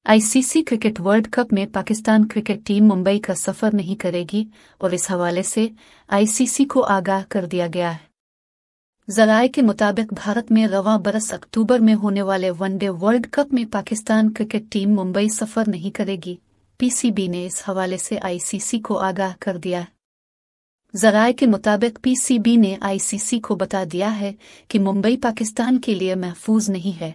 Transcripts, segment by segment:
ICC cricket world cup में Pakistan cricket team Mumbai का सफर नहीं करेगी और इस हवाले से आईसीसी को आगाह कर दिया गया है। ज़राए के मुताबिक भारत में रवां बरस अक्टूबर में होने वाले वनडे वर्ल्ड कप में पाकिस्तान क्रिकेट टीम मुंबई सफर नहीं करेगी। पीसीबी ने इस हवाले से आईसीसी को आगाह कर दिया है। ज़राए के मुताबिक पीसीबी ने आईसीसी को बता दिया है कि मुंबई पाकिस्तान के लिए महफूज नहीं है।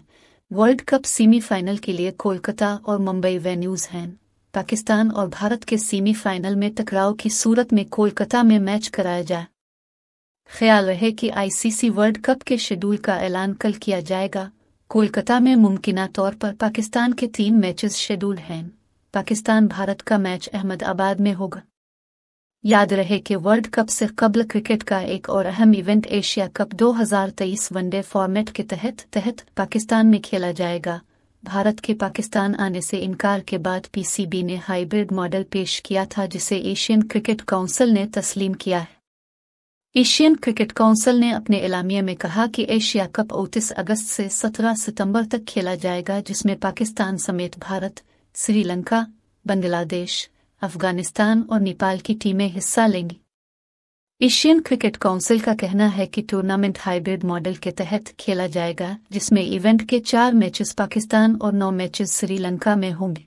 वर्ल्ड कप सेमीफाइनल के लिए कोलकाता और मुंबई वेन्यूज हैं। पाकिस्तान और भारत के सेमीफाइनल में टकराव की सूरत में कोलकाता में मैच कराया जाए। ख्याल रहे कि आईसीसी वर्ल्ड कप के शेड्यूल का ऐलान कल किया जाएगा। कोलकाता में मुमकिना तौर पर पाकिस्तान के 3 मैचेस शेड्यूल हैं। पाकिस्तान भारत का मैच अहमदाबाद में होगा। याद रहे कि वर्ल्ड कप से कबल क्रिकेट का एक और अहम event Asia cup 2023 one day format के तहत पाकिस्तान में खेला जाएगा। भारत के पाकिस्तान आने से इनकार के बाद पीसीबी ने हाइब्रिड मॉडल पेश किया था, जिसे एशियन क्रिकेट काउंसिल ने तस्लीम किया है। एशियन क्रिकेट काउंसिल ने अपने एलामिया में कहा कि एशिया कप 29 अगस्त से 17 सितंबर तक खेला जाएगा, जिसमें पाकिस्तान समेत भारत, श्रीलंका, बांग्लादेश, अफगानिस्तान और नेपाल की टीमें हिस्सा लेंगी। एशियन क्रिकेट काउंसिल का कहना है कि टूर्नामेंट हाइब्रिड मॉडल के तहत खेला जाएगा, जिसमें इवेंट के 4 मैचेस पाकिस्तान और 9 मैचेस श्रीलंका में होंगे।